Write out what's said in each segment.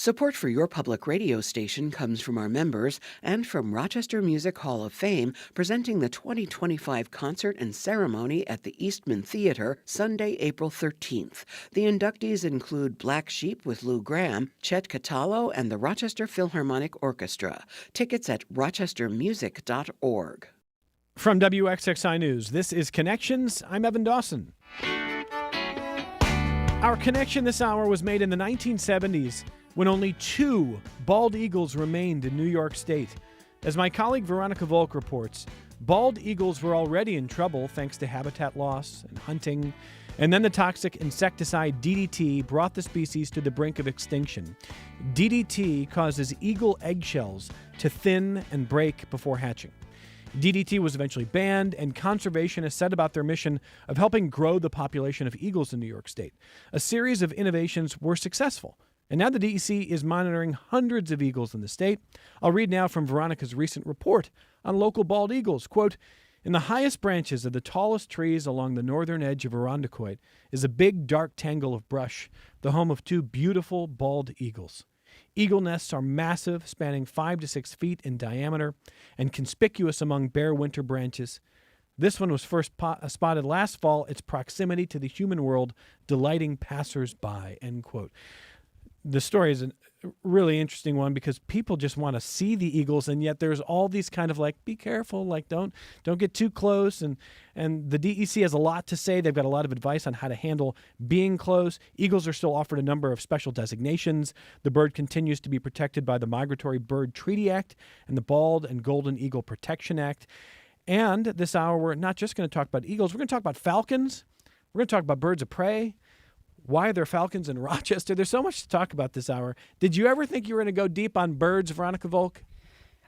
Support for your public radio station comes from our members and from Rochester Music Hall of Fame, presenting the 2025 concert and ceremony at the Eastman Theater, Sunday, April 13th. The inductees include Black Sheep with Lou Gramm, Chet Cataldo, and the Rochester Philharmonic Orchestra. Tickets at rochestermusic.org. From WXXI News, this is Connections. I'm Evan Dawson. Our connection this hour was made in the 1970s when only 2 bald eagles remained in New York State. As my colleague Veronica Volk reports, bald eagles were already in trouble thanks to habitat loss and hunting, and then the toxic insecticide DDT brought the species to the brink of extinction. DDT causes eagle eggshells to thin and break before hatching. DDT was eventually banned, and conservationists set about their mission of helping grow the population of eagles in New York State. A series of innovations were successful, and now the DEC is monitoring hundreds of eagles in the state. I'll read now from Veronica's recent report on local bald eagles. Quote, "In the highest branches of the tallest trees along the northern edge of Irondequoit is a big dark tangle of brush, the home of 2 beautiful bald eagles. Eagle nests are massive, spanning 5 to 6 feet in diameter and conspicuous among bare winter branches. This one was first spotted last fall, its proximity to the human world delighting passers-by," end quote. The story is a really interesting one because people just want to see the eagles, and yet there's all these kind of like, be careful, like don't get too close. And the DEC has a lot to say. They've got a lot of advice on how to handle being close. Eagles are still offered a number of special designations. The bird continues to be protected by the Migratory Bird Treaty Act and the Bald and Golden Eagle Protection Act. And this hour, we're not just going to talk about eagles. We're going to talk about falcons. We're going to talk about birds of prey. Why are there falcons in Rochester? There's so much to talk about this hour. Did you ever think you were going to go deep on birds, Veronica Volk?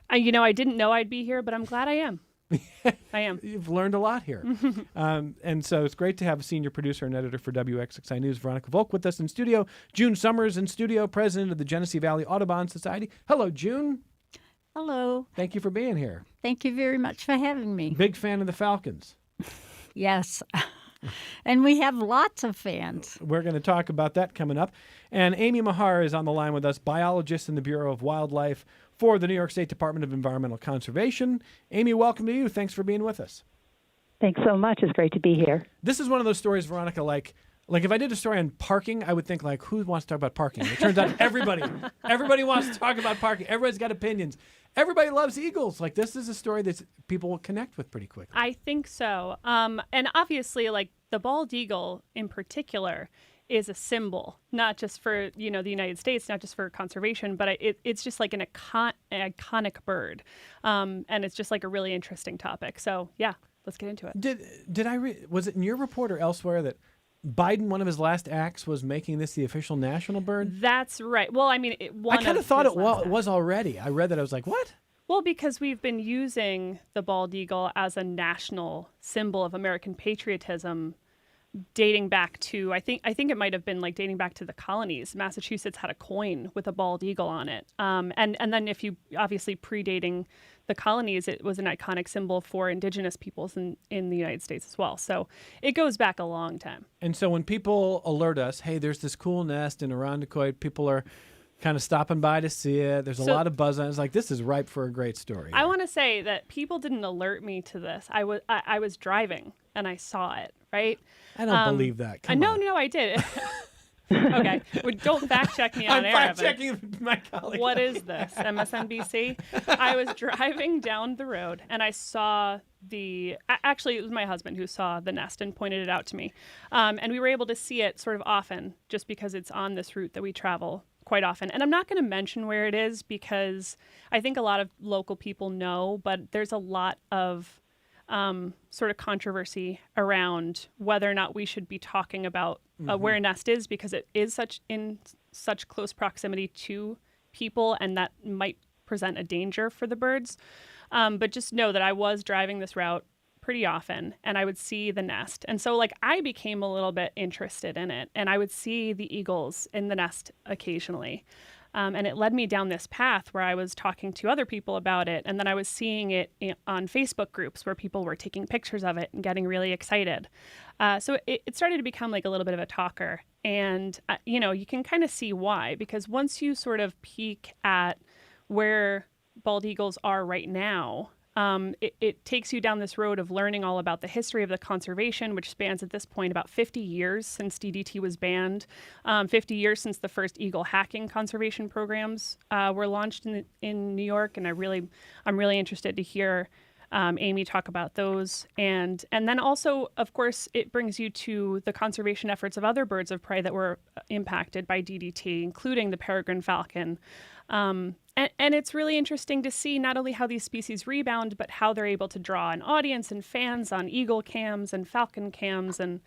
I didn't know I'd be here, but I'm glad I am. I am. You've learned a lot here. And so it's great to have a senior producer and editor for WXXI News, Veronica Volk, with us in studio. June Summers in studio, president of the Genesee Valley Audubon Society. Hello, June. Hello. Thank you for being here. Thank you very much for having me. Big fan of the Falcons. Yes. And we have lots of fans. We're going to talk about that coming up. And Amy Mahar is on the line with us, biologist in the Bureau of Wildlife for the New York State Department of Environmental Conservation. Amy, welcome to you. Thanks for being with us. Thanks so much. It's great to be here. This is one of those stories, Veronica, like if I did a story on parking, I would think, like, who wants to talk about parking? It turns out everybody wants to talk about parking. Everybody's got opinions. Everybody loves eagles. Like, this is a story that people will connect with pretty quickly. I think so. And obviously, like, the bald eagle in particular is a symbol, not just for, the United States, not just for conservation, but it's just like an iconic bird. And it's just like a really interesting topic. So, yeah, let's get into it. Did I was it in your report or elsewhere that Biden, one of his last acts was making this the official national bird? That's right. Well, I mean, I kind of thought it was already. I read that. I was like, what? Well, because we've been using the bald eagle as a national symbol of American patriotism dating back to, I think it might have been like dating back to the colonies. Massachusetts had a coin with a bald eagle on it. And then if you obviously predating the colonies, it was an iconic symbol for indigenous peoples in the United States as well. So it goes back a long time. And so when people alert us, hey, there's this cool nest in Irondequoit, people are kind of stopping by to see it. There's a lot of buzz on it. It's like, this is ripe for a great story. I want to say that people didn't alert me to this. I was driving and I saw it, right? I don't believe that. Come on. No, I did. Okay. Well, don't fact check me on air. I'm fact checking my colleague. What is this? MSNBC? I was driving down the road and I saw actually it was my husband who saw the nest and pointed it out to me. And we were able to see it sort of often just because it's on this route that we travel quite often. And I'm not going to mention where it is because I think a lot of local people know, but there's a lot of sort of controversy around whether or not we should be talking about where a nest is because it is in such close proximity to people and that might present a danger for the birds. But just know that I was driving this route pretty often and I would see the nest. And so like I became a little bit interested in it and I would see the eagles in the nest occasionally. And it led me down this path where I was talking to other people about it. And then I was seeing it on Facebook groups where people were taking pictures of it and getting really excited. So it started to become like a little bit of a talker. And, you can kind of see why, because once you sort of peek at where bald eagles are right now, it takes you down this road of learning all about the history of the conservation, which spans at this point about 50 years since DDT was banned, 50 years since the first eagle hacking conservation programs were launched in New York. And I'm really interested to hear Amy talk about those. And then also, of course, it brings you to the conservation efforts of other birds of prey that were impacted by DDT, including the peregrine falcon. And it's really interesting to see not only how these species rebound, but how they're able to draw an audience and fans on eagle cams and falcon cams, and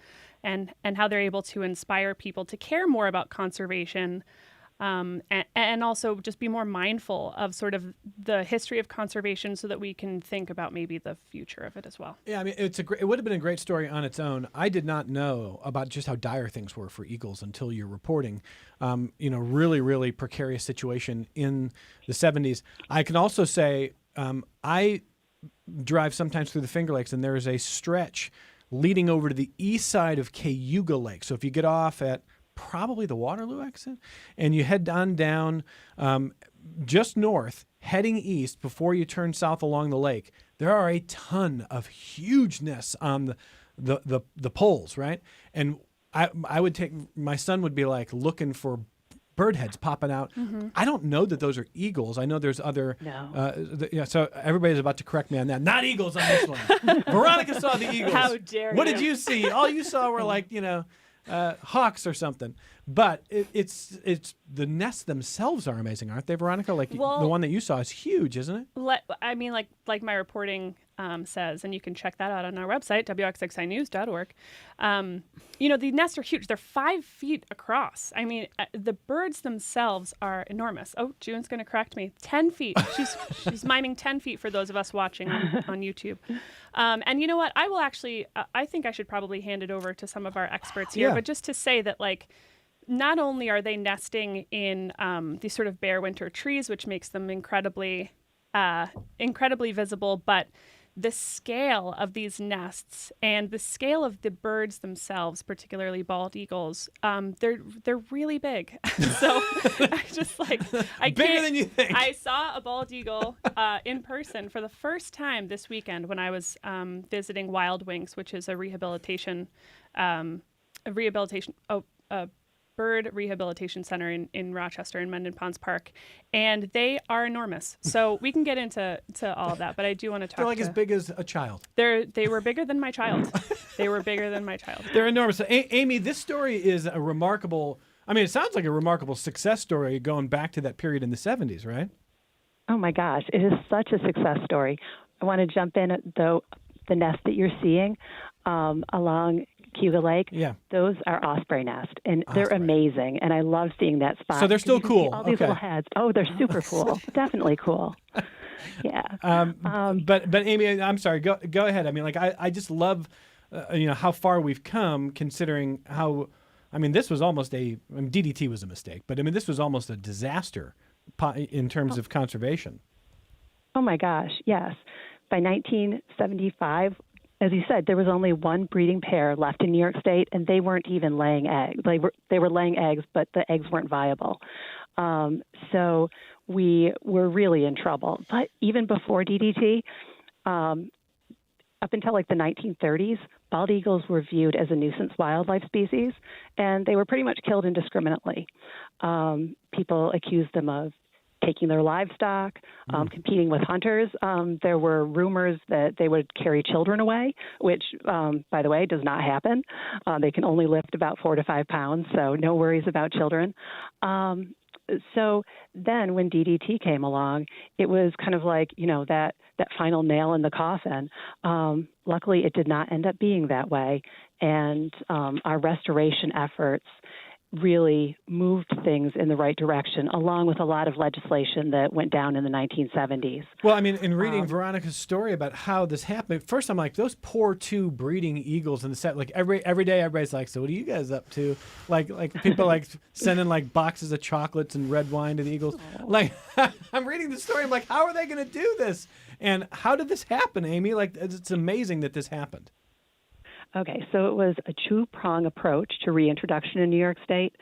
how they're able to inspire people to care more about conservation, and also just be more mindful of sort of the history of conservation so that we can think about maybe the future of it as well. Yeah, I mean, it would have been a great story on its own. I did not know about just how dire things were for eagles until your reporting. Really, really precarious situation in the 70s. I can also say I drive sometimes through the Finger Lakes, and there is a stretch leading over to the east side of Cayuga Lake. So if you get off at probably the Waterloo exit, and you head on down just north, heading east before you turn south along the lake, there are a ton of huge nests on the poles, right? And I would my son would be like looking for bird heads popping out. Mm-hmm. I don't know that those are eagles. I know there's other. No. So everybody's about to correct me on that. Not eagles on this one. Veronica saw the eagles. How dare you? What did you see? All you saw were like, hawks or something. But it's the nests themselves are amazing, aren't they, Veronica? Like the one that you saw is huge, isn't it? I mean, like my reporting says, and you can check that out on our website, wxxinews.org. The nests are huge. They're 5 feet across. I mean, the birds themselves are enormous. Oh, June's going to correct me. 10 feet. She's miming 10 feet for those of us watching on YouTube. And you know what? I will actually, I think I should probably hand it over to some of our experts here, but just to say that, like, not only are they nesting in these sort of bare winter trees, which makes them incredibly visible, but the scale of these nests and the scale of the birds themselves, particularly bald eagles, they're really big. So bigger than you think. I saw a bald eagle in person for the first time this weekend when I was visiting Wild Wings, which is a bird rehabilitation center in Rochester in Mendon Ponds Park, and they are enormous. So we can get into all of that, but I do want to talk. They're like as big as a child. They were bigger than my child. They were bigger than my child. They're enormous. So, Amy, this story is a remarkable. I mean, it sounds like a remarkable success story going back to that period in the 70s, right? Oh my gosh, it is such a success story. I want to jump in at the nest that you're seeing along Cayuga Lake. Yeah. Those are osprey nests, and they're amazing. And I love seeing that spot. So they're still cool. All these little heads. Oh, they're super cool. Definitely cool. Yeah. But Amy, I'm sorry. Go ahead. I mean, like I just love, how far we've come considering how. I mean, this was almost DDT was a mistake, but I mean, this was almost a disaster in terms of conservation. Oh my gosh, yes. By 1975. As you said, there was only one breeding pair left in New York State, and they weren't even laying eggs. They were laying eggs, but the eggs weren't viable. So we were really in trouble. But even before DDT, up until like the 1930s, bald eagles were viewed as a nuisance wildlife species, and they were pretty much killed indiscriminately. People accused them of taking their livestock, competing with hunters. There were rumors that they would carry children away, which, by the way, does not happen. They can only lift about 4 to 5 pounds, so no worries about children. So then when DDT came along, it was kind of like, that final nail in the coffin. Luckily, it did not end up being that way. And our restoration efforts really moved things in the right direction, along with a lot of legislation that went down in the 1970s. Well, I mean, in reading Veronica's story about how this happened, first I'm like, those poor two breeding eagles in the set. Like every day, everybody's like, "So what are you guys up to?" Like people like sending like boxes of chocolates and red wine to the eagles. Like I'm reading the story, I'm like, how are they going to do this? And how did this happen, Amy? Like it's amazing that this happened. Okay, so it was a two-prong approach to reintroduction in New York State.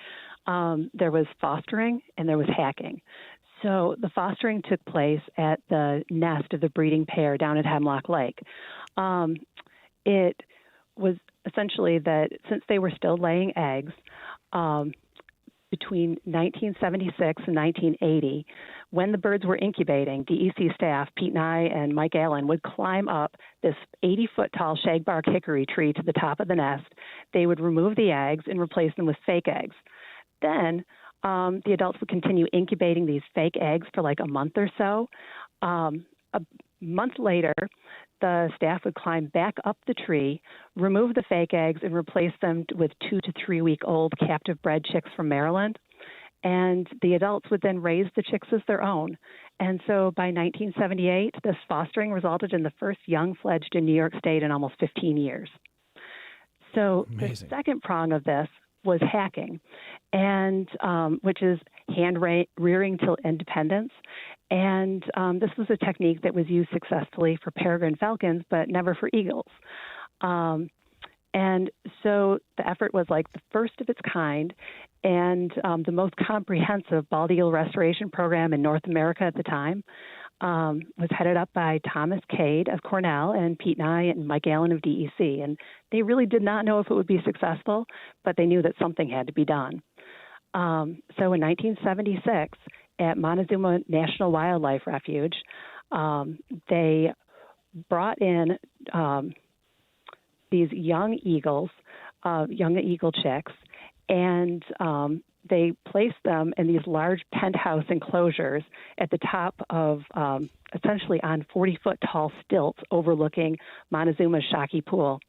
There was fostering and there was hacking. So the fostering took place at the nest of the breeding pair down at Hemlock Lake. It was essentially that since they were still laying eggs, between 1976 and 1980, when the birds were incubating, DEC staff, Pete Nye and Mike Allen, would climb up this 80-foot tall shagbark hickory tree to the top of the nest. They would remove the eggs and replace them with fake eggs. Then the adults would continue incubating these fake eggs for like a month or so. A month later, the staff would climb back up the tree, remove the fake eggs, and replace them with 2 to 3 week old captive bred chicks from Maryland. And the adults would then raise the chicks as their own. And so by 1978, this fostering resulted in the first young fledged in New York State in almost 15 years. So Amazing. The second prong of this was hacking, and which is hand rearing till independence. And this was a technique that was used successfully for peregrine falcons, but never for eagles. And so the effort was like the first of its kind and the most comprehensive bald eagle restoration program in North America at the time. Was headed up by Thomas Cade of Cornell and Pete Nye and Mike Allen of DEC. And they really did not know if it would be successful, but they knew that something had to be done. So in 1976, at Montezuma National Wildlife Refuge, they brought in these young eagles, young eagle chicks, and they placed them in these large penthouse enclosures at the top of essentially on 40-foot tall stilts overlooking Montezuma's Shockey Pool.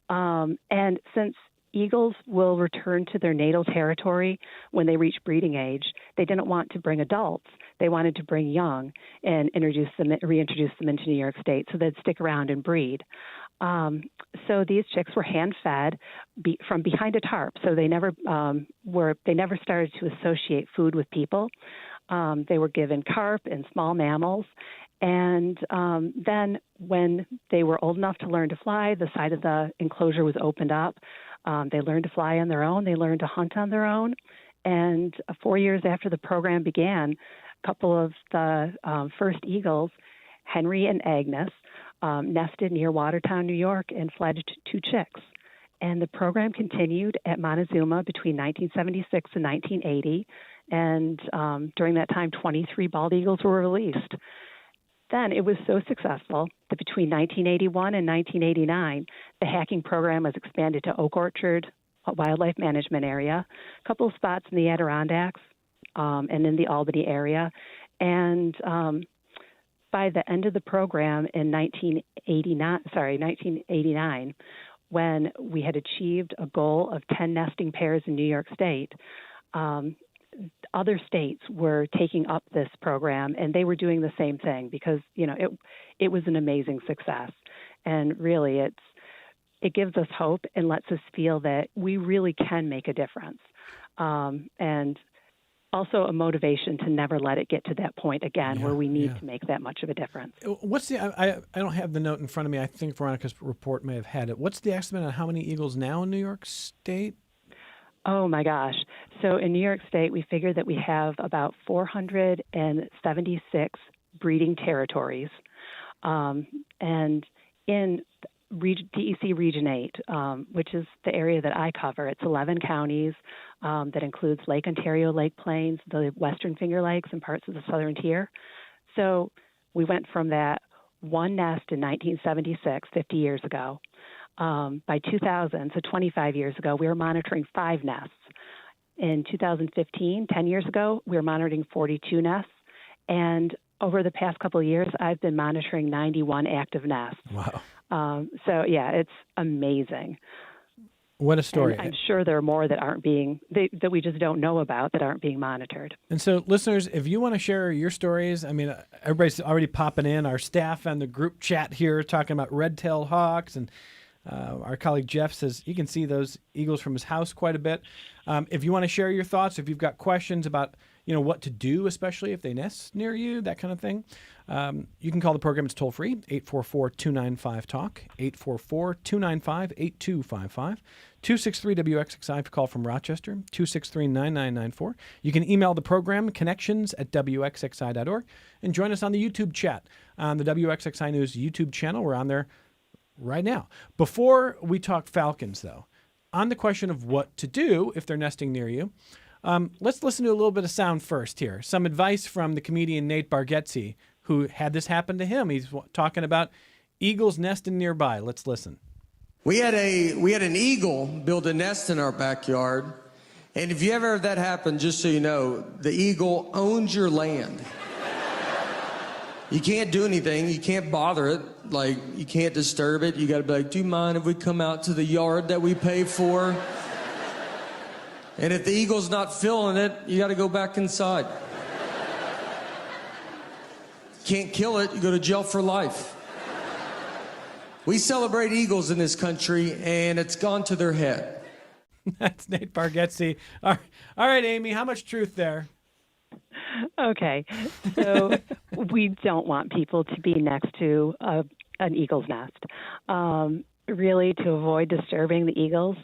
And since eagles will return to their natal territory when they reach breeding age, they didn't want to bring adults. They wanted to bring young and reintroduce them into New York State so they'd stick around and breed. So these chicks were hand-fed from behind a tarp. So they never started to associate food with people. They were given carp and small mammals. And then when they were old enough to learn to fly, the side of the enclosure was opened up. They learned to fly on their own. They learned to hunt on their own. And 4 years after the program began, a couple of the first eagles, Henry and Agnes, nested near Watertown, New York, and fledged 2 chicks. And the program continued at Montezuma between 1976 and 1980. And during that time, 23 bald eagles were released. Then it was so successful that between 1981 and 1989, the hacking program was expanded to Oak Orchard Wildlife Management Area, a couple of spots in the Adirondacks, and in the Albany area. And by the end of the program in 1989, when we had achieved a goal of 10 nesting pairs in New York State, other states were taking up this program, and they were doing the same thing because, it was an amazing success. And really, it gives us hope and lets us feel that we really can make a difference. And also a motivation to never let it get to that point again where we need to make that much of a difference. What's I don't have the note in front of me. I think Veronica's report may have had it. What's the estimate on how many eagles now in New York State? Oh, my gosh. So in New York State, we figure that we have about 476 breeding territories. And in DEC Region 8, which is the area that I cover, it's 11 counties that includes Lake Ontario, Lake Plains, the Western Finger Lakes, and parts of the Southern Tier. So we went from that one nest in 1976, 50 years ago. By 2000, so 25 years ago, we were monitoring 5 nests. In 2015, 10 years ago, we were monitoring 42 nests. And over the past couple of years, I've been monitoring 91 active nests. Wow. So, yeah, it's amazing. What a story. And I'm sure there are more that that we just don't know about that aren't being monitored. And so, listeners, if you want to share your stories, I mean, everybody's already popping in. Our staff and the group chat here talking about red-tailed hawks, and our colleague Jeff says you can see those eagles from his house quite a bit. If you want to share your thoughts, if you've got questions about what to do, especially if they nest near you, that kind of thing, you can call the program. It's toll free, 844-295-TALK, 844-295-8255. 263-WXXI call from Rochester, 263-9994. You can email the program, connections@WXXI.org, and join us on the YouTube chat on the WXXI News YouTube channel. We're on there right now. Before we talk falcons, though, on the question of what to do if they're nesting near you, let's listen to a little bit of sound first here. Some advice from the comedian Nate Bargatze, who had this happen to him. He's talking about eagles nesting nearby. Let's listen. We had an eagle build a nest in our backyard, and if you ever have that happen, just so you know, the eagle owns your land. You can't do anything. You can't bother it. Like, you can't disturb it. You got to be like, do you mind if we come out to the yard that we pay for? And if the eagle's not feeling it, you got to go back inside. Can't kill it, you go to jail for life. We celebrate eagles in this country, and it's gone to their head. That's Nate Bargatze. All right, Amy, how much truth there? Okay, so we don't want people to be next to an eagle's nest. Really, to avoid disturbing the eagles,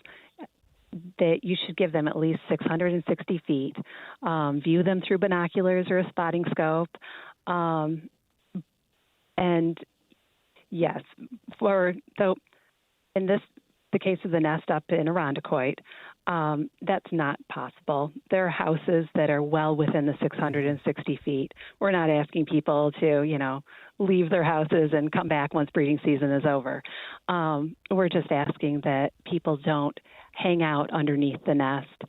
that you should give them at least 660 feet. View them through binoculars or a spotting scope. And yes, in the case of the nest up in Irondequoit, that's not possible. There are houses that are well within the 660 feet. We're not asking people to, leave their houses and come back once breeding season is over. We're just asking that people don't hang out underneath the nest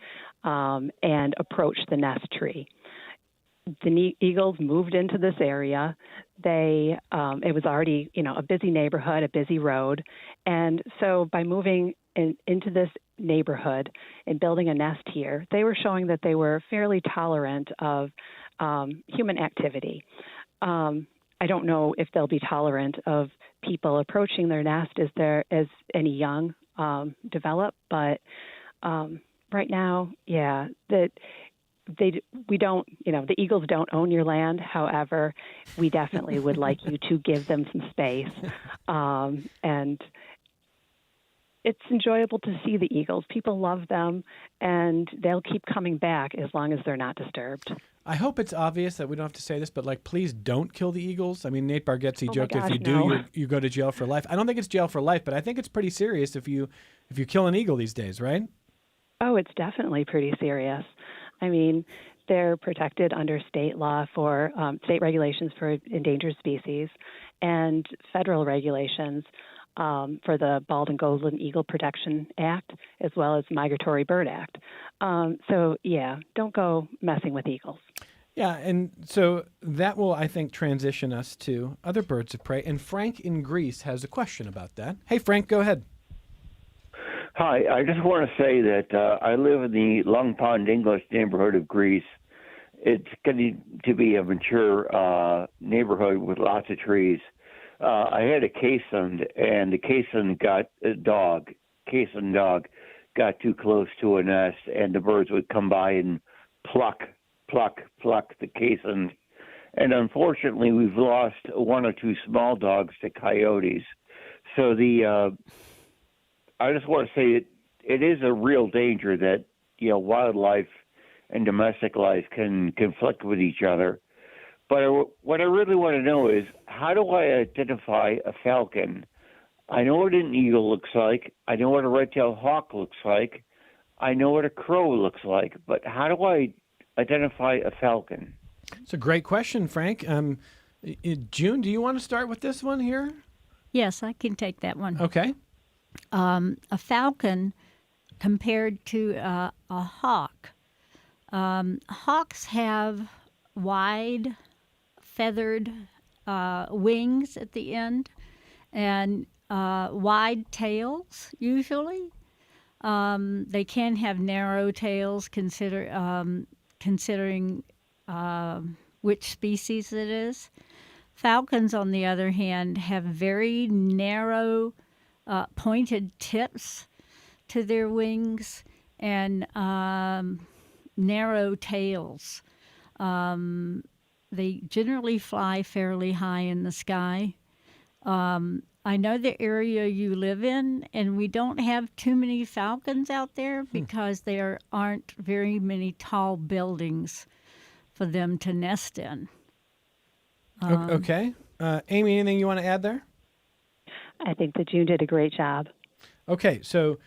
and approach the nest tree. The eagles moved into this area. It was already, a busy neighborhood, a busy road. And so by moving into this neighborhood and building a nest here, they were showing that they were fairly tolerant of human activity. I don't know if they'll be tolerant of people approaching their nest as any young develop, but right now, we don't, the eagles don't own your land. However, we definitely would like you to give them some space. And it's enjoyable to see the eagles. People love them, and they'll keep coming back as long as they're not disturbed. I hope it's obvious that we don't have to say this, but please don't kill the eagles. I mean, Nate Bargatze joked gosh, if you no. do, you go to jail for life. I don't think it's jail for life, but I think it's pretty serious if you kill an eagle these days, right? Oh, it's definitely pretty serious. I mean, they're protected under state law for state regulations for endangered species and federal regulations for the Bald and Golden Eagle Protection Act, as well as Migratory Bird Act. Don't go messing with eagles. Yeah, and so that will, I think, transition us to other birds of prey. And Frank in Greece has a question about that. Hey, Frank, go ahead. Hi, I just want to say that I live in the Long Pond English neighborhood of Greece. It's getting to be a mature neighborhood with lots of trees. I had a Kaysen, and the Kaysen dog got too close to a nest, and the birds would come by and pluck the Kaysen. And unfortunately, we've lost one or two small dogs to coyotes. So I just want to say it is a real danger that, wildlife and domestic life can conflict with each other. But what I really want to know is, how do I identify a falcon? I know what an eagle looks like. I know what a red-tailed hawk looks like. I know what a crow looks like. But how do I identify a falcon? It's a great question, Frank. June, do you want to start with this one here? Yes, I can take that one. Okay. A falcon compared to a hawk. Hawks have wide, feathered wings at the end and wide tails, usually. They can have narrow tails, considering which species it is. Falcons, on the other hand, have very narrow, pointed tips to their wings and narrow tails. They generally fly fairly high in the sky. I know the area you live in, and we don't have too many falcons out there because there aren't very many tall buildings for them to nest in. Okay. Amy, anything you want to add there? I think that June did a great job. Okay, so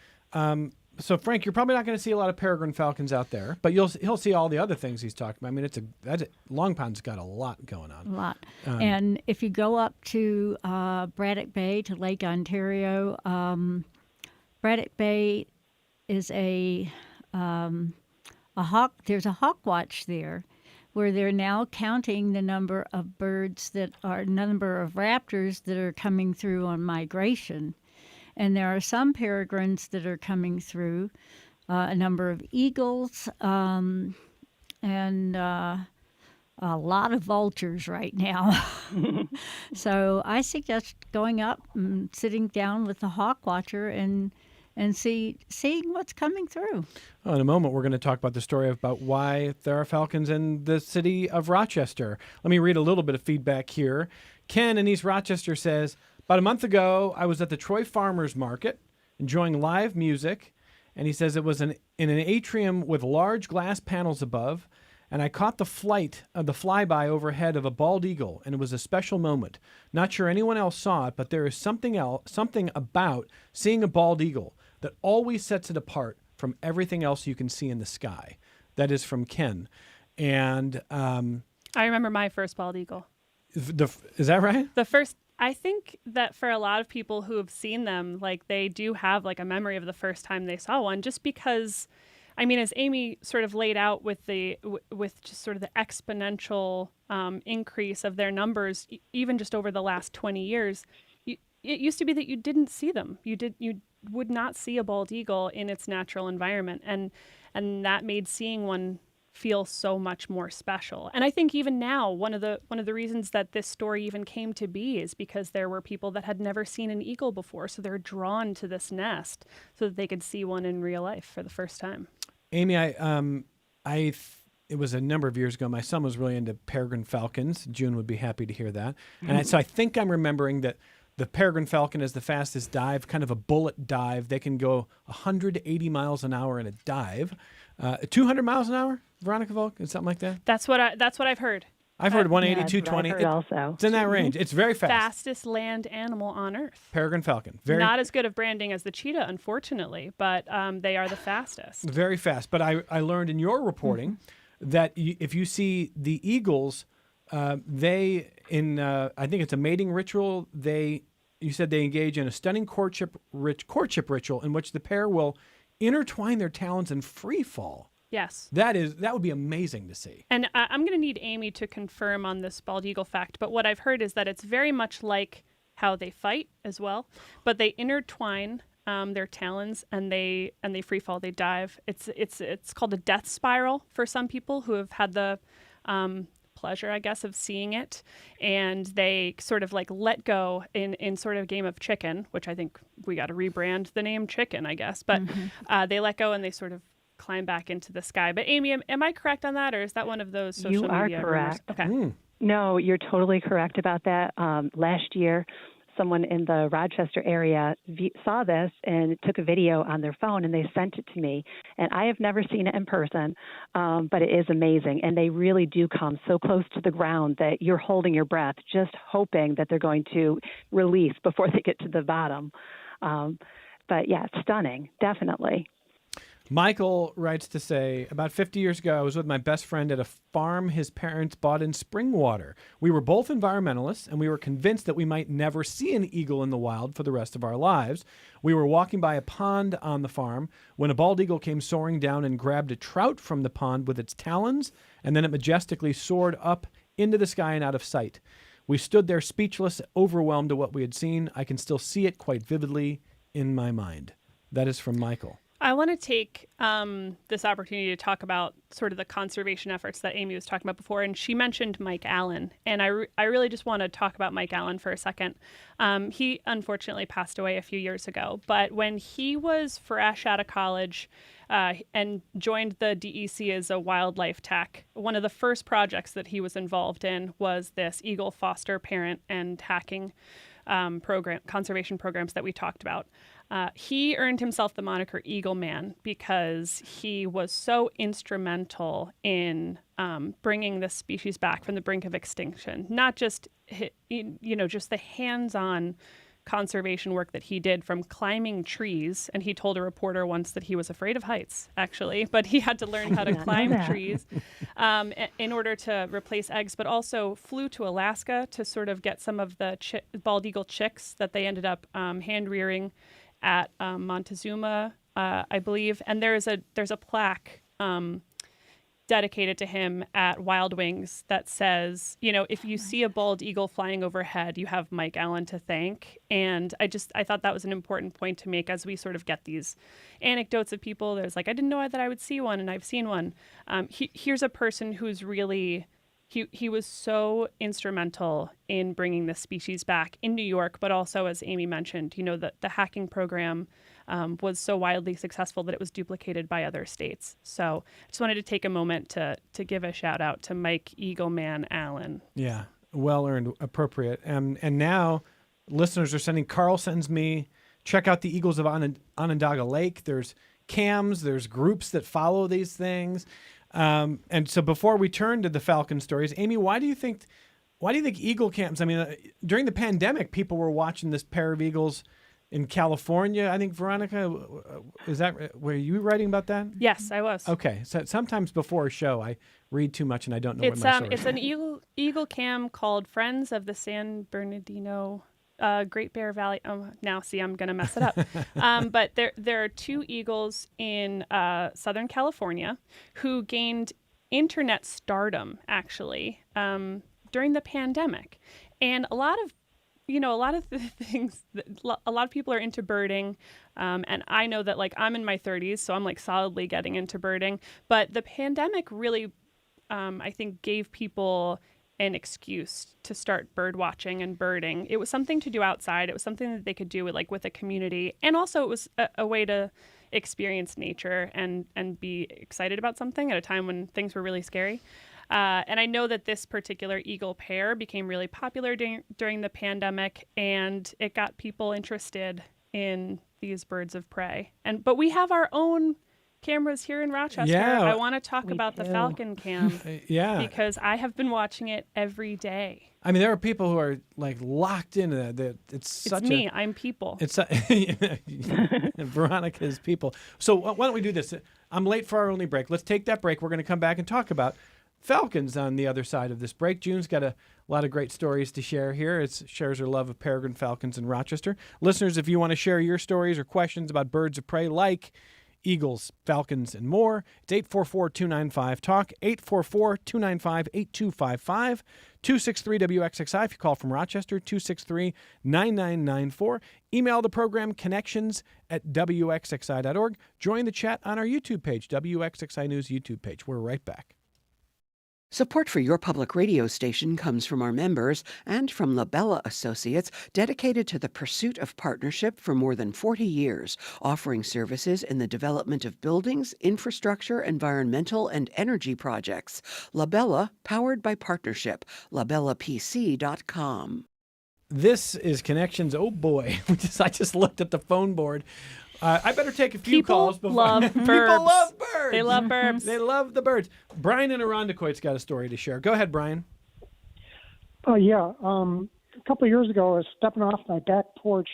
Frank, you're probably not going to see a lot of peregrine falcons out there, but he'll see all the other things he's talking about. I mean, Long Pond's got a lot going on. A lot. And if you go up to Braddock Bay, to Lake Ontario, Braddock Bay is a hawk. There's a hawk watch there, where they're now counting the number of number of raptors that are coming through on migration. And there are some peregrines that are coming through, a number of eagles, and a lot of vultures right now. So I suggest going up and sitting down with the hawk watcher and seeing what's coming through. Well, in a moment, we're going to talk about the story about why there are falcons in the city of Rochester. Let me read a little bit of feedback here. Ken in East Rochester says, about a month ago, I was at the Troy Farmers Market enjoying live music, and he says it was in an atrium with large glass panels above, and I caught the flyby overhead of a bald eagle, and it was a special moment. Not sure anyone else saw it, but there is something about seeing a bald eagle that always sets it apart from everything else you can see in the sky. That is from Ken. And I remember my first bald eagle. Is that right? I think that for a lot of people who have seen them, like they do have like a memory of the first time they saw one, just because, I mean, as Amy sort of laid out with just sort of the exponential increase of their numbers, even just over the last 20 years, it used to be that you didn't see them. You would not see a bald eagle in its natural environment, and that made seeing one feel so much more special. And I think even now, one of the reasons that this story even came to be is because there were people that had never seen an eagle before, so they're drawn to this nest so that they could see one in real life for the first time. Amy, it was a number of years ago. My son was really into peregrine falcons. June would be happy to hear that. And so I think I'm remembering that the peregrine falcon is the fastest dive, kind of a bullet dive. They can go 180 miles an hour in a dive. 200 miles an hour, Veronica Volk, and something like that? That's what I've heard. I've heard 180, Yeah, 220. also. It's in that range. It's very fast. Fastest land animal on Earth. Peregrine falcon. Not as good of branding as the cheetah, unfortunately, but they are the fastest. Very fast. But I learned in your reporting that if you see the eagles, I think it's a mating ritual, you said they engage in a stunning courtship ritual in which the pair will intertwine their talons and free fall. Yes. That would be amazing to see. And I'm going to need Amy to confirm on this bald eagle fact, but what I've heard is that it's very much like how they fight as well, but they intertwine their talons and they free fall, they dive. It's called a death spiral for some people who have had the pleasure, I guess, of seeing it, and they sort of like let go in sort of game of chicken, which I think we got to rebrand the name chicken, I guess, but they let go and they sort of climb back into the sky. But Amy, am I correct on that, or is that one of those social media You are correct. rumors? Okay. No, you're totally correct about that. Last year, someone in the Rochester area saw this and took a video on their phone, and they sent it to me. And I have never seen it in person, but it is amazing. And they really do come so close to the ground that you're holding your breath, just hoping that they're going to release before they get to the bottom. But yeah, it's stunning, definitely. Michael writes to say, about 50 years ago, I was with my best friend at a farm his parents bought in Springwater. We were both environmentalists, and we were convinced that we might never see an eagle in the wild for the rest of our lives. We were walking by a pond on the farm when a bald eagle came soaring down and grabbed a trout from the pond with its talons, and then it majestically soared up into the sky and out of sight. We stood there speechless, overwhelmed at what we had seen. I can still see it quite vividly in my mind. That is from Michael. I want to take this opportunity to talk about sort of the conservation efforts that Amy was talking about before, and she mentioned Mike Allen, and I really just want to talk about Mike Allen for a second. He unfortunately passed away a few years ago, but when he was fresh out of college and joined the DEC as a wildlife tech, one of the first projects that he was involved in was this eagle foster parent and hacking conservation programs that we talked about. He earned himself the moniker Eagle Man because he was so instrumental in bringing this species back from the brink of extinction. Not just just the hands-on conservation work that he did, from climbing trees. And he told a reporter once that he was afraid of heights, actually, but he had to learn how to climb trees in order to replace eggs, but also flew to Alaska to sort of get some of the bald eagle chicks that they ended up hand rearing at Montezuma, I believe. And there's a plaque dedicated to him at Wild Wings that says, if you see a bald eagle flying overhead, you have Mike Allen to thank. And I thought that was an important point to make as we sort of get these anecdotes of people. There's like, I didn't know that I would see one, and I've seen one. Here's a person who's really, he was so instrumental in bringing this species back in New York, but also, as Amy mentioned, the hacking program was so wildly successful that it was duplicated by other states. So I just wanted to take a moment to give a shout out to Mike Eagleman Allen. Yeah, well earned, appropriate. And now listeners are sending, Carl sends me, check out the Eagles of Onondaga Lake. There's cams, there's groups that follow these things. And so before we turn to the Falcon stories, Amy, why do you think eagle camps? I mean, during the pandemic, people were watching this pair of eagles in California. I think, Veronica, were you writing about that? Yes, I was. Okay. So sometimes before a show, I read too much and I don't know what my source is. It's an eagle cam called Friends of the San Bernardino Great Bear Valley. Oh, now see, I'm going to mess it up. But there are two eagles in Southern California who gained internet stardom, actually, during the pandemic. And a lot of the things, a lot of people are into birding. And I know that, like, I'm in my 30s, so I'm like solidly getting into birding. But the pandemic really, I think, gave people an excuse to start bird watching and birding. It was something to do outside. It was something that they could do with a community. And also it was a way to experience nature and be excited about something at a time when things were really scary. And I know that this particular eagle pair became really popular during the pandemic, and it got people interested in these birds of prey. But we have our own cameras here in Rochester. Yeah, I want to talk about the Falcon cam. Yeah. Because I have been watching it every day. I mean, there are people who are like locked into that. It's me. I'm people. Veronica is people. So why don't we do this? I'm late for our only break. Let's take that break. We're going to come back and talk about falcons on the other side of this break. June's got a lot of great stories to share here. It shares her love of peregrine falcons in Rochester. Listeners, if you want to share your stories or questions about birds of prey like eagles, falcons, and more, it's 844-295-TALK, 844-295-8255, 263-WXXI if you call from Rochester, 263-9994. Email the program connections@WXXI.org. Join the chat on our YouTube page, WXXI News YouTube page. We're right back. Support for your public radio station comes from our members and from Labella Associates, dedicated to the pursuit of partnership for more than 40 years, offering services in the development of buildings, infrastructure, environmental, and energy projects. Labella, powered by partnership. LabellaPC.com. This is Connections. Oh boy, I just looked at the phone board. I better take a few calls before. Love People birds. love birds. They love birds. They love the birds. Brian in Irondequoit's got a story to share. Go ahead, Brian. Oh, yeah. A couple of years ago, I was stepping off my back porch,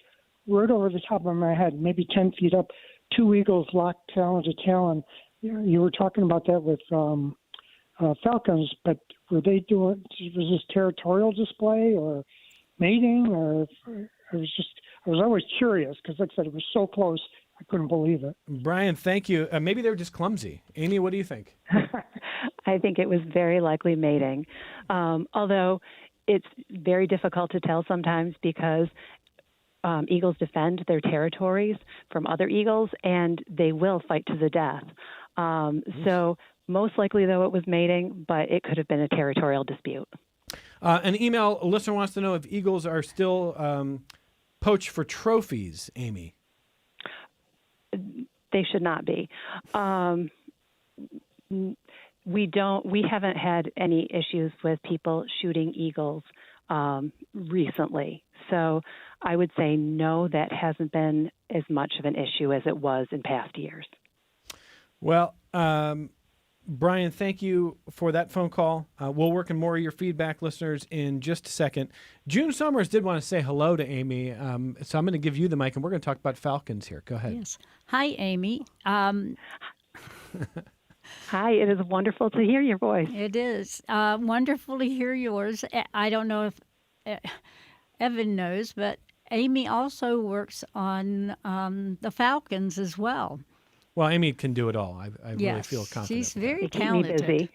right over the top of my head, maybe 10 feet up. Two eagles locked talon to talon. You were talking about that with falcons, but were they was this territorial display or mating, or I was always curious because, like I said, it was so close, I couldn't believe it. Brian, thank you. Maybe they were just clumsy. Amy, what do you think? I think it was very likely mating, although it's very difficult to tell sometimes because eagles defend their territories from other eagles, and they will fight to the death. So most likely, though, it was mating, but it could have been a territorial dispute. An email listener wants to know if eagles are still poached for trophies, Amy. They should not be. We haven't had any issues with people shooting eagles recently. So I would say no, that hasn't been as much of an issue as it was in past years. Well, Brian, thank you for that phone call. We'll work on more of your feedback, listeners, in just a second. June Summers did want to say hello to Amy, so I'm going to give you the mic, and we're going to talk about falcons here. Go ahead. Yes. Hi, Amy. Hi, it is wonderful to hear your voice. It is wonderful to hear yours. I don't know if Evan knows, but Amy also works on the falcons as well. Well, Amy can do it all. I really Yes, feel confident. she's with very Keep me talented. busy.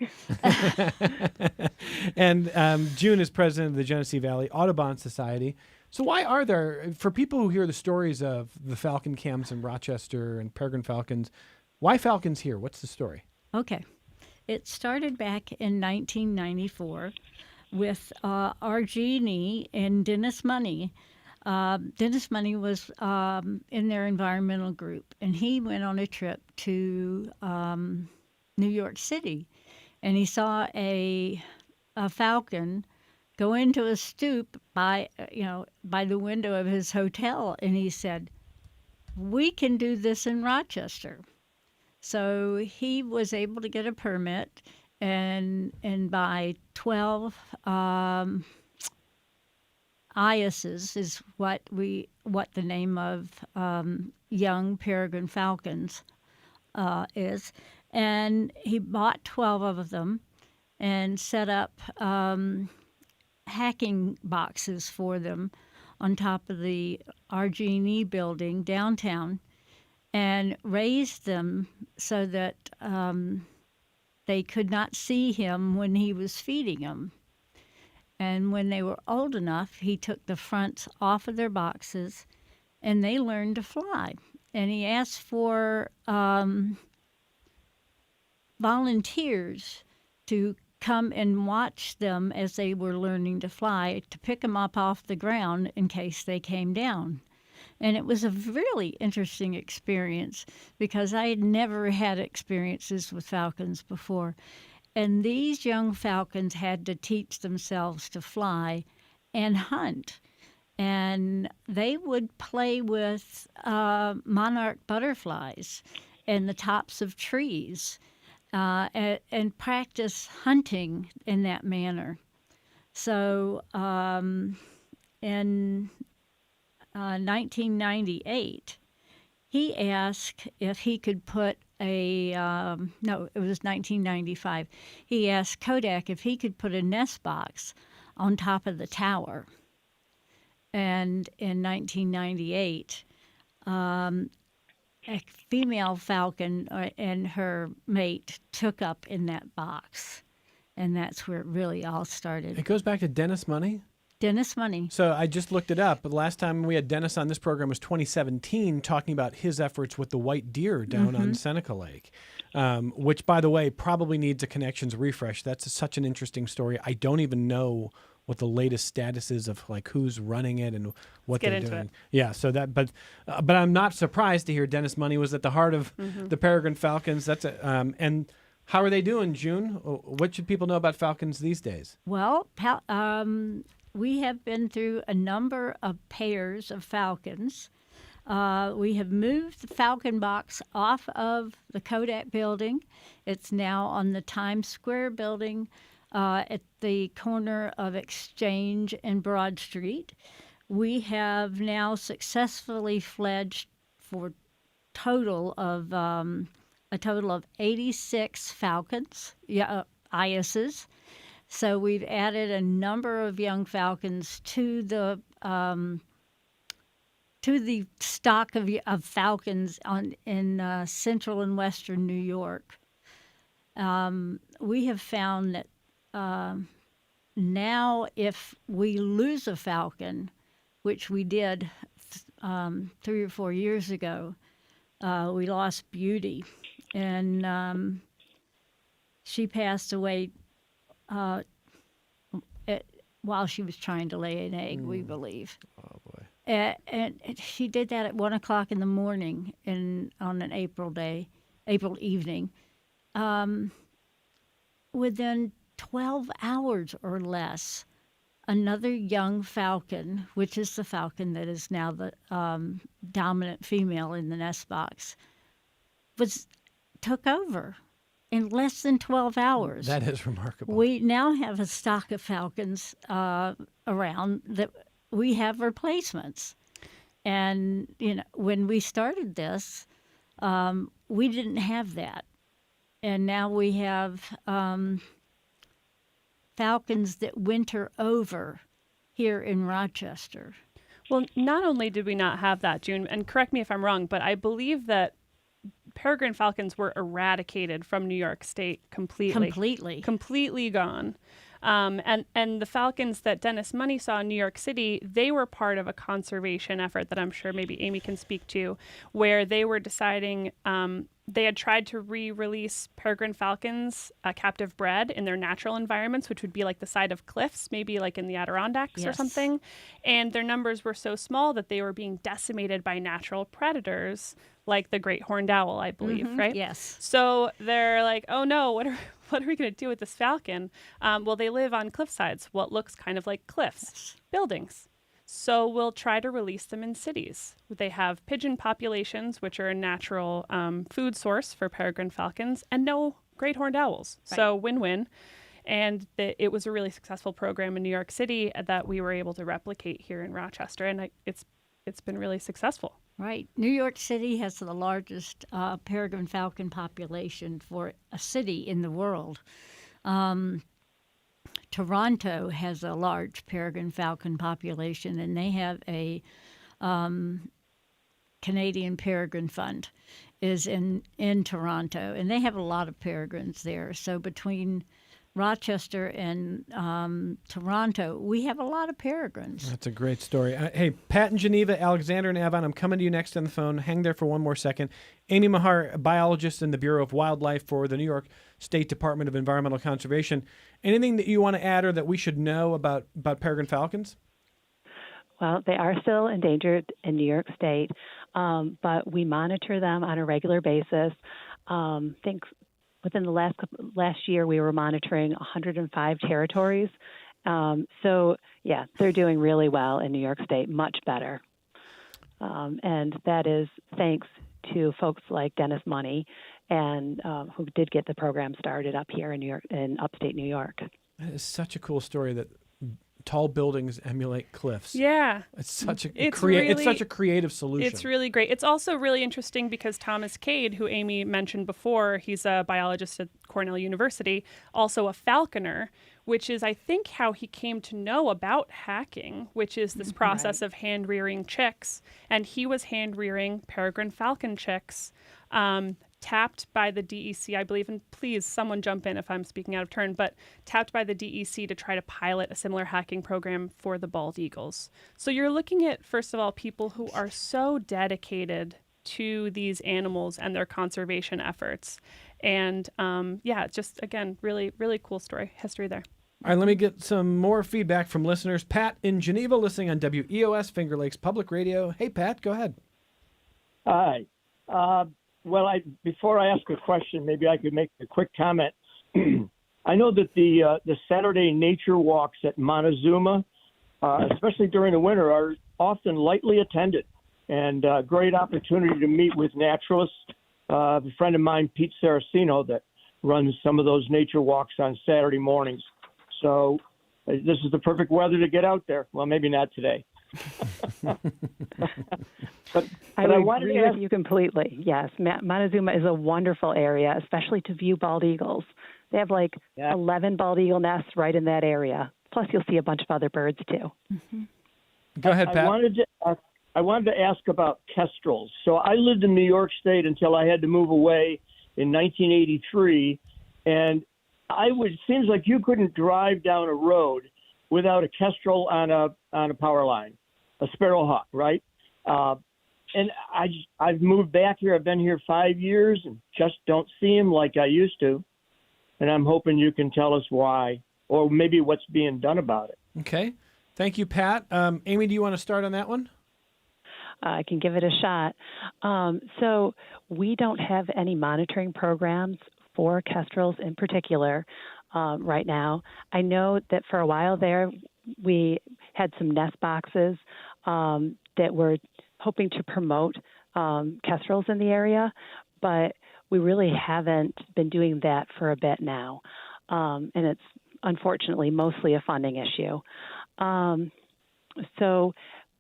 And June is president of the Genesee Valley Audubon Society. So why are there, for people who hear the stories of the falcon camps in Rochester and peregrine falcons, why falcons here? What's the story? Okay. It started back in 1994 with Argini and Dennis Money. Dennis Money was in their environmental group, and he went on a trip to New York City, and he saw a falcon go into a stoop by the window of his hotel, and he said, "We can do this in Rochester." So he was able to get a permit, and buy 12 Iases is what the name of young peregrine falcons is, and he bought 12 of them and set up hacking boxes for them on top of the Argini building downtown, and raised them so that they could not see him when he was feeding them. And when they were old enough, he took the fronts off of their boxes, and they learned to fly. And he asked for volunteers to come and watch them as they were learning to fly, to pick them up off the ground in case they came down. And it was a really interesting experience because I had never had experiences with falcons before. And these young falcons had to teach themselves to fly and hunt. And they would play with monarch butterflies and the tops of trees and practice hunting in that manner. So in 1998, he asked if he could put it was 1995. He asked Kodak if he could put a nest box on top of the tower. And in 1998, a female falcon and her mate took up in that box. And that's where it really all started. It goes back to Dennis Money? Dennis Money. So I just looked it up. But the last time we had Dennis on this program was 2017, talking about his efforts with the white deer down on Seneca Lake, which, by the way, probably needs a connections refresh. That's such an interesting story. I don't even know what the latest status is of like who's running it and what they're doing. Yeah. So that, but I'm not surprised to hear Dennis Money was at the heart of the peregrine falcons. That's and how are they doing, June? What should people know about falcons these days? Well, we have been through a number of pairs of falcons. We have moved the falcon box off of the Kodak building. It's now on the Times Square building at the corner of Exchange and Broad Street. We have now successfully fledged for a total of 86 falcons, Iases. So we've added a number of young falcons to the stock of falcons in central and western New York. We have found that now if we lose a falcon, which we did 3 or 4 years ago, we lost Beauty, and she passed away while she was trying to lay an egg, we believe. Oh, boy. And she did that at 1:00 in the morning on an April evening. Within 12 hours or less, another young falcon, which is the falcon that is now the dominant female in the nest box, took over in less than 12 hours. That is remarkable. We now have a stock of falcons around that we have replacements. And, when we started this, we didn't have that. And now we have falcons that winter over here in Rochester. Well, not only did we not have that, June, and correct me if I'm wrong, but I believe that peregrine falcons were eradicated from New York State completely gone. And the falcons that Dennis Money saw in New York City, they were part of a conservation effort that I'm sure maybe Amy can speak to, where they were deciding they had tried to re-release peregrine falcons captive bred in their natural environments, which would be like the side of cliffs, maybe like in the Adirondacks or something. And their numbers were so small that they were being decimated by natural predators like the great horned owl, I believe, right? Yes. So they're like, oh no, what are we going to do with this falcon? Well, they live on cliff sides, what looks kind of like cliffs, buildings. So we'll try to release them in cities. They have pigeon populations, which are a natural food source for peregrine falcons, and no great horned owls. Right. So win-win. And it was a really successful program in New York City that we were able to replicate here in Rochester, and it's been really successful. Right. New York City has the largest peregrine falcon population for a city in the world. Toronto has a large peregrine falcon population, and they have a Canadian Peregrine Fund is in Toronto, and they have a lot of peregrines there. So between Rochester and Toronto, we have a lot of peregrines. That's a great story. Hey, Pat in Geneva, Alexander and Avon, I'm coming to you next on the phone. Hang there for one more second. Amy Mahar, a biologist in the Bureau of Wildlife for the New York State Department of Environmental Conservation. Anything that you want to add or that we should know about peregrine falcons? Well, they are still endangered in New York State, but we monitor them on a regular basis. I think within the last year, we were monitoring 105 territories. So, yeah, they're doing really well in New York State, much better. And that is thanks to folks like Dennis Money, and who did get the program started up here in New York, in upstate New York. That is such a cool story that tall buildings emulate cliffs. Yeah. It's such a it's such a creative solution. It's really great. It's also really interesting because Thomas Cade, who Amy mentioned before, he's a biologist at Cornell University, also a falconer, which is, I think, how he came to know about hacking, which is this process of hand-rearing chicks. And he was hand-rearing peregrine falcon chicks, tapped by the DEC, I believe, and please, someone jump in if I'm speaking out of turn, but tapped by the DEC to try to pilot a similar hacking program for the bald eagles. So you're looking at, first of all, people who are so dedicated to these animals and their conservation efforts. And just, again, really, really cool history there. All right, let me get some more feedback from listeners. Pat in Geneva, listening on WEOS, Finger Lakes Public Radio. Hey, Pat, go ahead. Hi. Well, before I ask a question, maybe I could make a quick comment. I know that the Saturday nature walks at Montezuma, especially during the winter, are often lightly attended and a great opportunity to meet with naturalists. A friend of mine, Pete Saraceno, that runs some of those nature walks on Saturday mornings. So this is the perfect weather to get out there. Well, maybe not today. But I would agree with you completely. Yes, Montezuma is a wonderful area, especially to view bald eagles. They have 11 bald eagle nests right in that area. Plus, you'll see a bunch of other birds too. Mm-hmm. Go ahead, Pat. I wanted to ask about kestrels. So I lived in New York State until I had to move away in 1983, and it seems like you couldn't drive down a road without a kestrel on a power line, a sparrowhawk, right? And I've moved back here. I've been here 5 years and just don't see them like I used to. And I'm hoping you can tell us why, or maybe what's being done about it. Okay. Thank you, Pat. Amy, do you want to start on that one? I can give it a shot. So we don't have any monitoring programs for kestrels in particular right now. I know that for a while there, we had some nest boxes that were hoping to promote kestrels in the area, but we really haven't been doing that for a bit now. And it's unfortunately mostly a funding issue. So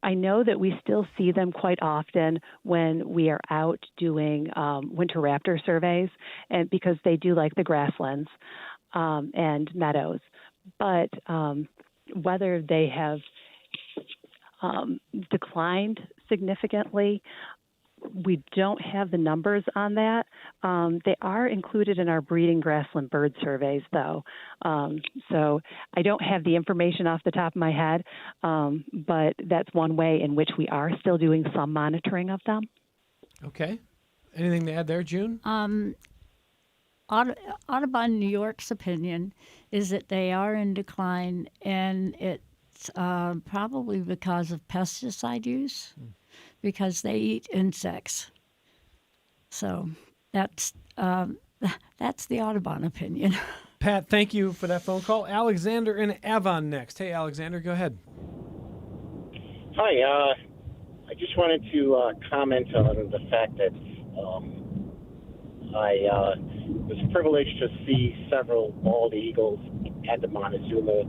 I know that we still see them quite often when we are out doing winter raptor surveys, and because they do like the grasslands and meadows. But whether they have declined significantly, we don't have the numbers on that. They are included in our breeding grassland bird surveys, though. So I don't have the information off the top of my head, but that's one way in which we are still doing some monitoring of them. Okay. Anything to add there, June? Audubon New York's opinion is that they are in decline, and it's probably because of pesticide use. Because they eat insects. So that's the Audubon opinion. Pat, thank you for that phone call. Alexander in Avon next. Hey, Alexander, go ahead. Hi. I just wanted to comment on the fact that I was privileged to see several bald eagles at the Montezuma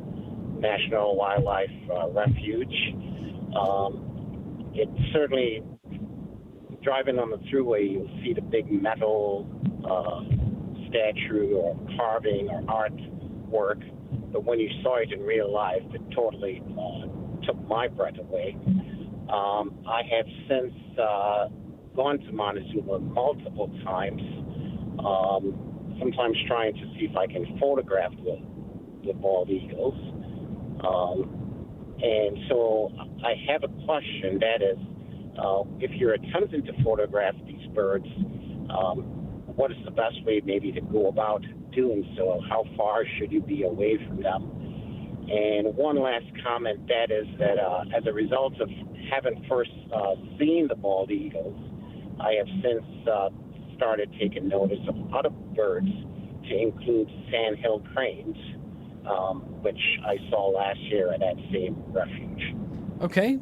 National Wildlife Refuge. It's certainly, driving on the thruway, you'll see the big metal statue or carving or artwork, but when you saw it in real life, it totally took my breath away. I have since gone to Montezuma multiple times, sometimes trying to see if I can photograph the bald eagles. And so I have a question, that is, if you're attempting to photograph these birds, what is the best way maybe to go about doing so? How far should you be away from them? And one last comment, that is that as a result of having first seen the bald eagles, I have since started taking notice of other birds, to include sandhill cranes, which I saw last year at that same refuge. Okay.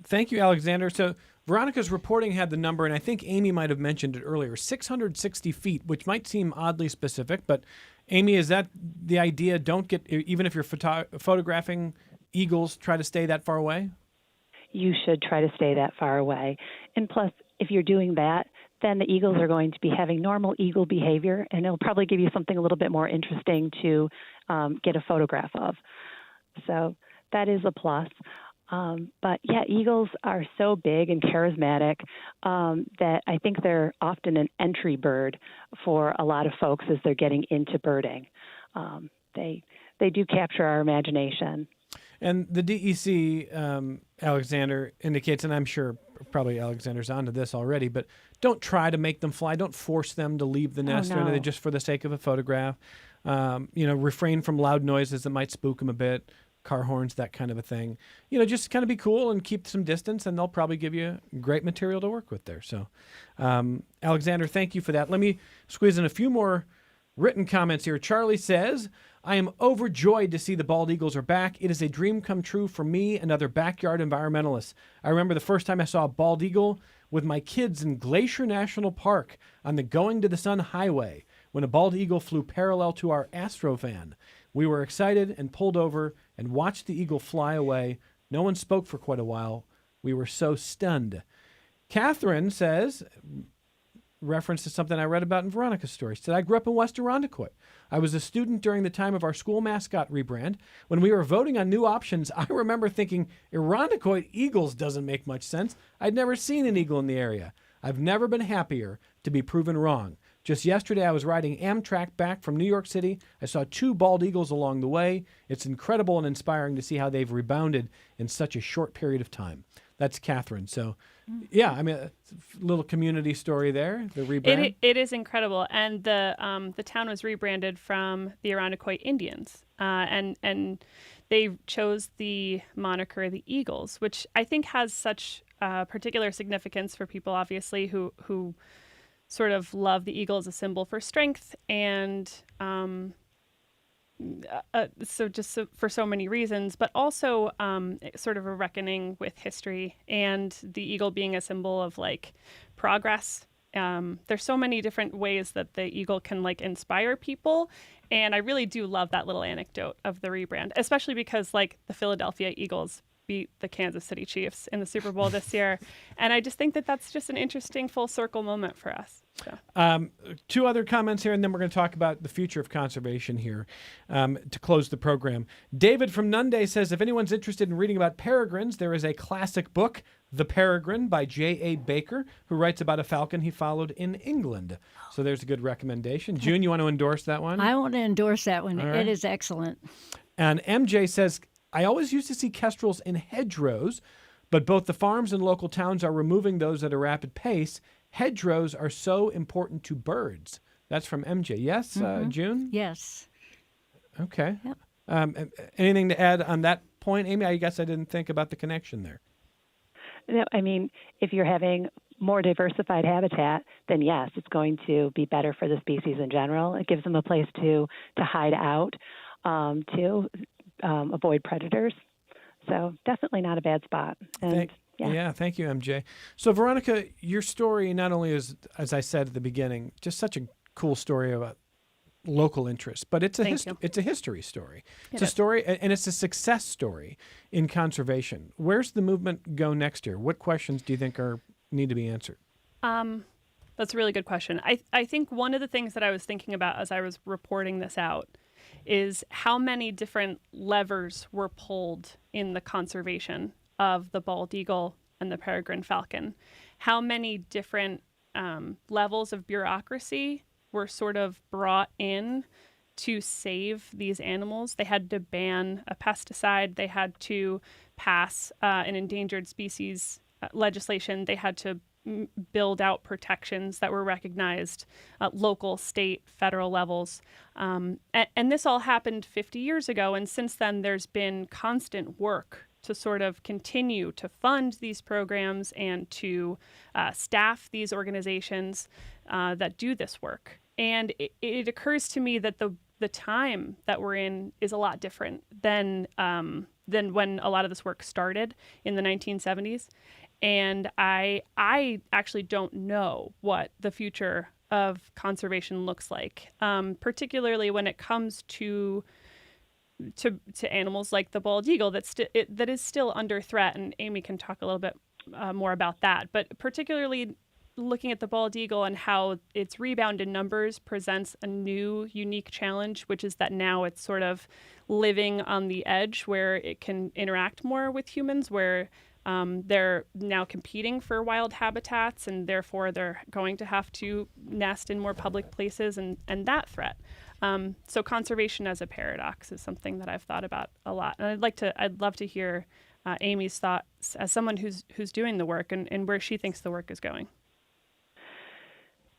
Thank you, Alexander. So Veronica's reporting had the number, and I think Amy might have mentioned it earlier, 660 feet, which might seem oddly specific. But Amy, is that the idea? Don't get, even if you're photographing eagles, try to stay that far away? You should try to stay that far away. And plus, if you're doing that, then the eagles are going to be having normal eagle behavior, and it'll probably give you something a little bit more interesting to get a photograph of. So that is a plus. But yeah, eagles are so big and charismatic that I think they're often an entry bird for a lot of folks as they're getting into birding. They do capture our imagination. And the DEC, Alexander, indicates, and I'm sure probably Alexander's onto this already, but don't try to make them fly. Don't force them to leave the nest or anything just for the sake of a photograph. Refrain from loud noises that might spook them a bit, car horns, that kind of a thing. Just kind of be cool and keep some distance, and they'll probably give you great material to work with there. So, Alexander, thank you for that. Let me squeeze in a few more written comments here. Charlie says, I am overjoyed to see the bald eagles are back. It is a dream come true for me and other backyard environmentalists. I remember the first time I saw a bald eagle with my kids in Glacier National Park on the Going to the Sun Highway when a bald eagle flew parallel to our Astrovan. We were excited and pulled over and watched the eagle fly away. No one spoke for quite a while. We were so stunned. Catherine says, reference to something I read about in Veronica's story, said, I grew up in West Irondequoit. I was a student during the time of our school mascot rebrand. When we were voting on new options, I remember thinking, Irondequoit Eagles doesn't make much sense. I'd never seen an eagle in the area. I've never been happier to be proven wrong. Just yesterday, I was riding Amtrak back from New York City. I saw 2 bald eagles along the way. It's incredible and inspiring to see how they've rebounded in such a short period of time. That's Catherine. So, yeah, I mean, it's a little community story there, the rebrand. It is incredible, and the town was rebranded from the Irondequoit Indians, and they chose the moniker the Eagles, which I think has such particular significance for people, obviously, who sort of love the eagle as a symbol for strength, and for so many reasons, but also sort of a reckoning with history and the eagle being a symbol of like progress. There's so many different ways that the eagle can like inspire people. And I really do love that little anecdote of the rebrand, especially because like the Philadelphia Eagles beat the Kansas City Chiefs in the Super Bowl this year. And I just think that that's just an interesting full circle moment for us. So. Two other comments here, and then we're going to talk about the future of conservation here to close the program. David from Nunde says, if anyone's interested in reading about peregrines, there is a classic book, The Peregrine by J.A. Baker, who writes about a falcon he followed in England. So there's a good recommendation. June, you want to endorse that one? I want to endorse that one. Right. It is excellent. And MJ says, I always used to see kestrels in hedgerows, but both the farms and local towns are removing those at a rapid pace. Hedgerows are so important to birds. That's from MJ. Yes, June? Yes. Okay. Yep. Anything to add on that point, Amy? I guess I didn't think about the connection there. No, I mean, if you're having more diversified habitat, then yes, it's going to be better for the species in general. It gives them a place to hide out, to avoid predators. So definitely not a bad spot. And thank you, MJ. So Veronica, your story not only is, as I said at the beginning, just such a cool story about local interest, but it's a history story. It's a story, and it's a success story in conservation. Where's the movement go next year? What questions do you think need to be answered? That's a really good question. I think one of the things that I was thinking about as I was reporting this out is how many different levers were pulled in the conservation of the bald eagle and the peregrine falcon. How many different levels of bureaucracy were sort of brought in to save these animals. They had to ban a pesticide. They had to pass an endangered species legislation. They had to build out protections that were recognized at local, state, federal levels. And this all happened 50 years ago. And since then, there's been constant work to sort of continue to fund these programs and to staff these organizations that do this work. And it occurs to me that the time that we're in is a lot different than when a lot of this work started in the 1970s. And I actually don't know what the future of conservation looks like, particularly when it comes to animals like the bald eagle that is still under threat. And Amy can talk a little bit more about that. But particularly looking at the bald eagle and how its rebound in numbers presents a new, unique challenge, which is that now it's sort of living on the edge where it can interact more with humans, where they're now competing for wild habitats, and therefore they're going to have to nest in more public places, and that threat. So conservation as a paradox is something that I've thought about a lot, and I'd love to hear Amy's thoughts as someone who's doing the work and where she thinks the work is going.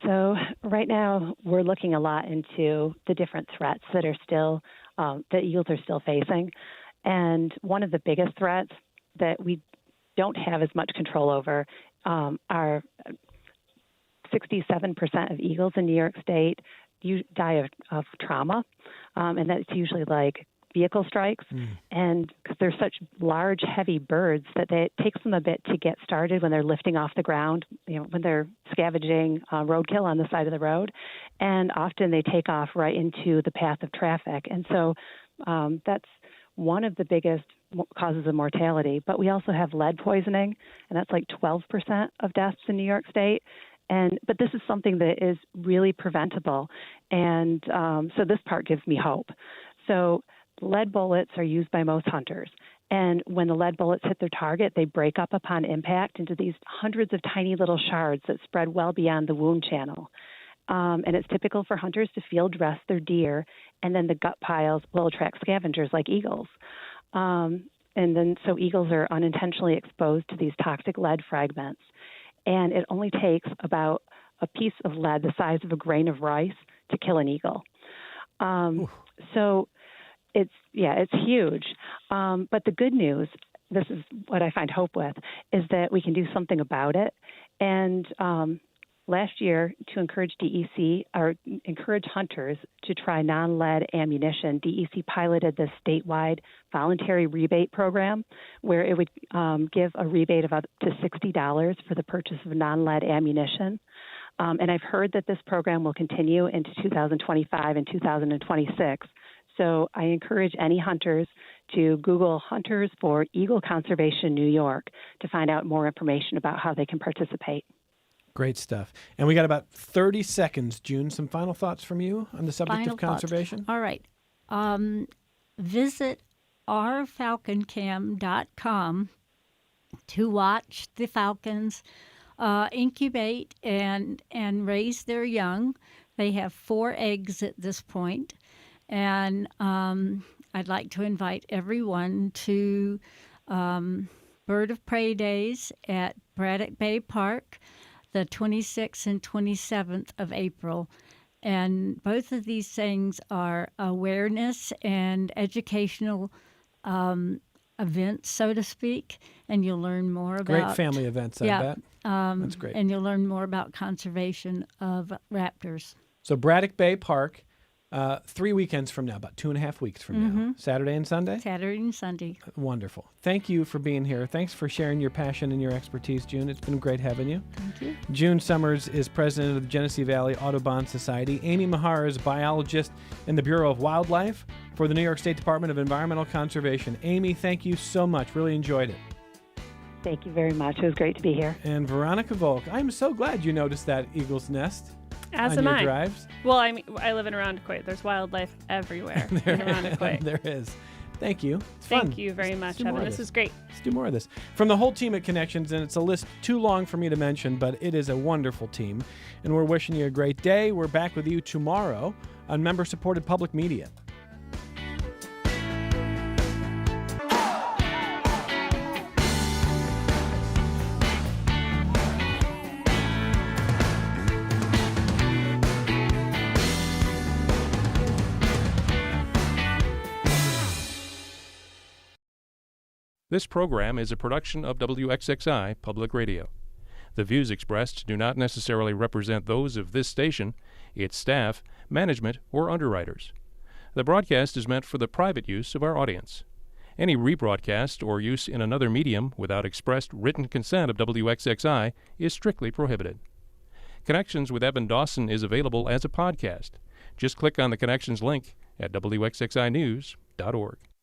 So right now we're looking a lot into the different threats that are still that eagles are still facing, and one of the biggest threats that we don't have as much control over are 67% of eagles in New York State die of trauma, and that's usually like vehicle strikes. And because they're such large, heavy birds that it takes them a bit to get started when they're lifting off the ground, when they're scavenging roadkill on the side of the road. And often they take off right into the path of traffic. And so that's one of the biggest causes of mortality. But we also have lead poisoning, and that's like 12% of deaths in New York State. But this is something that is really preventable. And so this part gives me hope. So lead bullets are used by most hunters. And when the lead bullets hit their target, they break up upon impact into these hundreds of tiny little shards that spread well beyond the wound channel. And it's typical for hunters to field dress their deer, and then the gut piles will attract scavengers like eagles. and then so eagles are unintentionally exposed to these toxic lead fragments. And it only takes about a piece of lead the size of a grain of rice to kill an eagle. So it's huge. But the good news, this is what I find hope with, is that we can do something about it. And last year, to encourage encourage hunters to try non-lead ammunition, DEC piloted this statewide voluntary rebate program where it would give a rebate of up to $60 for the purchase of non-lead ammunition. And I've heard that this program will continue into 2025 and 2026. So I encourage any hunters to Google Hunters for Eagle Conservation New York to find out more information about how they can participate. Great stuff. And we got about 30 seconds, June. Some final thoughts from you on the subject of conservation? All right. Visit ourfalconcam.com to watch the falcons incubate and raise their young. They have 4 eggs at this point. And I'd like to invite everyone to Bird of Prey Days at Braddock Bay Park, the 26th and 27th of April. And both of these things are awareness and educational events, so to speak. And you'll learn more about... Great family events, I bet. That's great. And you'll learn more about conservation of raptors. So Braddock Bay Park, 3 weekends from now, about 2.5 weeks from now. Saturday and Sunday? Saturday and Sunday. Wonderful. Thank you for being here. Thanks for sharing your passion and your expertise, June. It's been great having you. Thank you. June Summers is president of the Genesee Valley Audubon Society. Amy Mahar is biologist in the Bureau of Wildlife for the New York State Department of Environmental Conservation. Amy, thank you so much. Really enjoyed it. Thank you very much. It was great to be here. And Veronica Volk, I'm so glad you noticed that eagle's nest. As on am your I. drives. Well, I mean, I live in Irondequoit. There's wildlife everywhere in Irondequoit. There is. Thank you. It's fun. Thank you very much, Evan. This is great. Let's do more of this. From the whole team at Connections, and it's a list too long for me to mention, but it is a wonderful team. And we're wishing you a great day. We're back with you tomorrow on member-supported public media. This program is a production of WXXI Public Radio. The views expressed do not necessarily represent those of this station, its staff, management, or underwriters. The broadcast is meant for the private use of our audience. Any rebroadcast or use in another medium without expressed written consent of WXXI is strictly prohibited. Connections with Evan Dawson is available as a podcast. Just click on the Connections link at WXXInews.org.